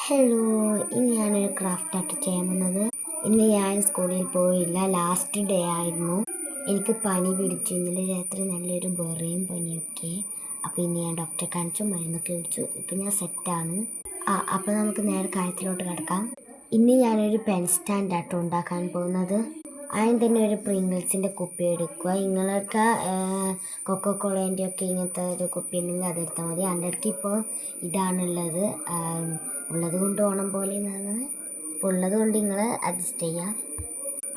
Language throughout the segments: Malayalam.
ഹലോ, ഇന്ന് ഞാനൊരു ക്രാഫ്റ്റ് ആർട്ട് ചെയ്യാൻ വന്നത്. ഇന്ന് ഞാൻ സ്കൂളിൽ പോയില്ല, ലാസ്റ്റ് ഡേ ആയിരുന്നു. എനിക്ക് പനി പിടിച്ചു. ഇന്നലെ രാത്രി നല്ലൊരു ബെറിയും പനിയൊക്കെ. അപ്പോൾ ഇന്ന് ഞാൻ ഡോക്ടറെ കാണിച്ചു, മരുന്നൊക്കെ കുടിച്ചു. ഇപ്പം ഞാൻ സെറ്റാണ്. അപ്പോൾ നമുക്ക് നേരെ കാര്യത്തിലോട്ട് കിടക്കാം. ഇന്ന് ഞാനൊരു പെൻ സ്റ്റാൻഡ് ആട്ടോ ഉണ്ടാക്കാൻ പോകുന്നത്. ആദ്യം തന്നെ ഒരു പ്രിങ്കിൾസിൻ്റെ കുപ്പി എടുക്കുക. നിങ്ങൾക്ക് കൊക്കോക്കോളേൻ്റെ ഒക്കെ ഇങ്ങനത്തെ ഒരു കുപ്പി ഉണ്ടെങ്കിൽ അതെടുത്താൽ മതി. എൻ്റെ അടുത്ത് ഇപ്പോൾ ഇതാണുള്ളത്. ഉള്ളത് കൊണ്ട് ഓണം പോലെ എന്നാണ്. അപ്പോൾ ഉള്ളത് കൊണ്ട് നിങ്ങൾ അഡ്ജസ്റ്റ് ചെയ്യാം.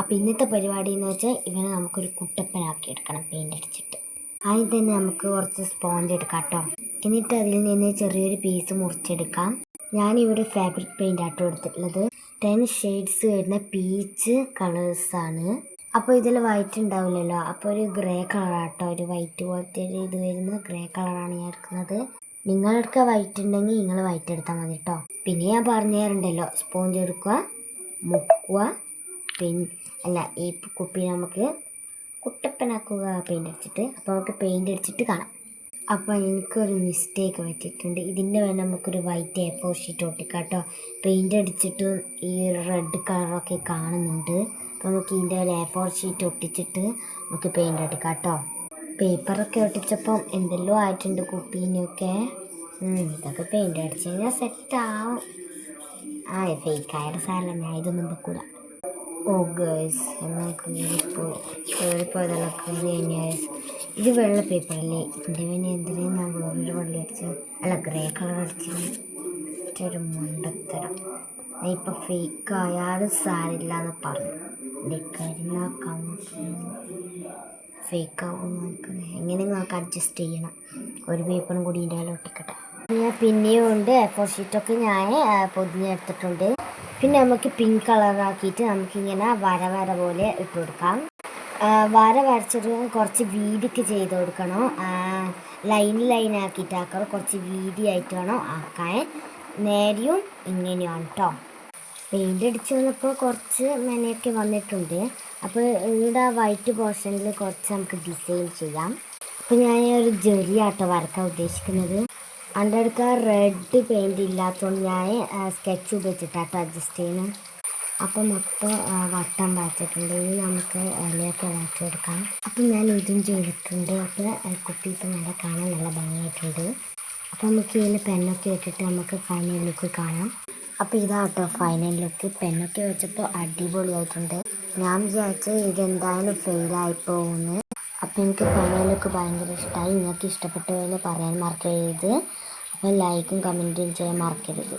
അപ്പോൾ ഇന്നത്തെ പരിപാടി എന്ന് വെച്ചാൽ ഇവനെ നമുക്കൊരു കുട്ടപ്പനാക്കി എടുക്കണം പെയിൻ്റ് അടിച്ചിട്ട്. ആദ്യം തന്നെ നമുക്ക് കുറച്ച് സ്പോഞ്ച് എടുക്കാം കേട്ടോ. എന്നിട്ട് അതിൽ നിന്ന് ചെറിയൊരു പീസ് മുറിച്ചെടുക്കാം. ഞാനിവിടെ ഫാബ്രിക് പെയിൻ്റ് ആട്ടോ എടുത്തിട്ടുള്ളത്. 10 ഷെയ്ഡ്സ് വരുന്ന പീച്ച് കളേഴ്സാണ്. അപ്പോൾ ഇതിൽ വൈറ്റ് ഉണ്ടാവില്ലല്ലോ, അപ്പോൾ ഒരു ഗ്രേ കളറാട്ടോ, ഒരു വൈറ്റ് പോലത്തെ ഒരു ഇത് വരുന്ന ഗ്രേ കളറാണ് ഞാൻ എടുക്കുന്നത്. നിങ്ങൾക്ക് വൈറ്റ് ഉണ്ടെങ്കിൽ നിങ്ങൾ വൈറ്റ് എടുത്താൽ മതി കേട്ടോ. പിന്നെ ഞാൻ പറഞ്ഞു തരണ്ടല്ലോ, സ്പോഞ്ച് എടുക്കുക, മുക്കുക, ഈ കുപ്പി നമുക്ക് കുട്ടപ്പനാക്കുക പെയിൻ്റ് അടിച്ചിട്ട്. അപ്പോൾ നമുക്ക് പെയിൻ്റ് അടിച്ചിട്ട് കാണാം. അപ്പോൾ എനിക്കൊരു മിസ്റ്റേക്ക് പറ്റിയിട്ടുണ്ട്. ഇതിൻ്റെ വേണം നമുക്കൊരു വൈറ്റ് A4 ഷീറ്റ് ഒട്ടിക്കാം കേട്ടോ. പെയിൻ്റ് അടിച്ചിട്ട് ഈ റെഡ് കളറൊക്കെ കാണുന്നുണ്ട്. അപ്പോൾ നമുക്ക് ഇതിൻ്റെ A4 ഷീറ്റ് ഒട്ടിച്ചിട്ട് നമുക്ക് പെയിൻ്റ് അടിക്കാം കേട്ടോ. പേപ്പറൊക്കെ ഒട്ടിച്ചപ്പം എന്തെല്ലോ ആയിട്ടുണ്ട് കുപ്പീനൊക്കെ. ഇതൊക്കെ പെയിൻ്റ് അടിച്ച് കഴിഞ്ഞാൽ സെറ്റാവും. ഫേക്കായിട്ട് സാരല്ല, ഞാൻ ഇതൊന്നും വെക്കൂല. ഗേഴ്സ്, നമുക്ക് കയറിപ്പോയതെല്ലാം കയറി കഴിഞ്ഞാൽ ഇത് വെള്ള പേപ്പറല്ലേ. ഇതിൻ്റെ പിന്നെ എന്തിനാ ഞാൻ വേറൊരു വെള്ളി അടിച്ചത്, ഗ്രേ കളർ അടിച്ചത്. ഒരു മണ്ടത്തരം. ഇപ്പം ഫേക്കായാലും സാരില്ല എന്ന് പറഞ്ഞു. എൻ്റെ കരിനാക്കാൻ ഫേക്കാവും നോക്കുന്നത്. എങ്ങനെ നമുക്ക് അഡ്ജസ്റ്റ് ചെയ്യണം. ഒരു പേപ്പറും കൂടി ഇതിൻ്റെ ഒട്ടിക്കട്ടെ. ഞാൻ പിന്നെയും ഉണ്ട് A4 ഷീറ്റൊക്കെ ഞാൻ പൊതിഞ്ഞെടുത്തിട്ടുണ്ട്. പിന്നെ നമുക്ക് പിങ്ക് കളറാക്കിയിട്ട് നമുക്കിങ്ങനെ വര പോലെ ഇട്ട് കൊടുക്കാം. വര വരച്ചിട്ട് കുറച്ച് വീതിക്ക് ചെയ്ത് കൊടുക്കണം. ലൈനാക്കിയിട്ടാക്കണം. കുറച്ച് വീതിയായിട്ട് വേണം ആക്കാൻ. നേരെയും ഇങ്ങനെയാണ് കേട്ടോ. പെയിൻ്റ് അടിച്ച് വന്നപ്പോൾ കുറച്ച് മെനയൊക്കെ വന്നിട്ടുണ്ട്. അപ്പോൾ ഇവിടെ വൈറ്റ് പോർഷനിൽ കുറച്ച് നമുക്ക് ഡിസൈൻ ചെയ്യാം. അപ്പോൾ ഞാൻ ഒരു ജെറിയാട്ടോ വരക്കാൻ ഉദ്ദേശിക്കുന്നത്. എൻ്റെ അടുക്ക റെഡ് പെയിൻ്റ് ഇല്ലാത്തതുകൊണ്ട് ഞാൻ സ്കെച്ച് ഉപയോഗിച്ചിട്ടാട്ടോ അഡ്ജസ്റ്റ് ചെയ്യുന്നത്. അപ്പം മൊത്തം വട്ടം വരച്ചിട്ടുണ്ട്. ഇനി നമുക്ക് ഇലയൊക്കെ വരച്ചു കൊടുക്കാം. അപ്പം ഞാൻ ഇതും ചെയ്തിട്ടുണ്ട്. അപ്പോൾ കുപ്പി ഇപ്പം നല്ല കാണാൻ നല്ല ഭംഗിയായിട്ടുണ്ട്. അപ്പോൾ നമുക്ക് ഇതിൽ പെന്നൊക്കെ വെച്ചിട്ട് നമുക്ക് ഫൈനൽ ലുക്ക് കാണാം. അപ്പോൾ ഇതാട്ടോ ഫൈനൽ ലുക്ക്. പെന്നൊക്കെ വെച്ചപ്പോൾ അടിപൊളിയായിട്ടുണ്ട്. ഞാൻ വിചാരിച്ചത് ഇതെന്തായാലും ഫെയിലായി പോകുന്നു. അപ്പോൾ എനിക്ക് ഫൈനൽ ലുക്ക് ഭയങ്കര ഇഷ്ടമായി. നിങ്ങൾക്ക് ഇഷ്ടപ്പെട്ടു എന്ന് പറയാൻ മറക്കരുത്. അപ്പോൾ ലൈക്കും കമൻറ്റും ചെയ്യാൻ മറക്കരുത്.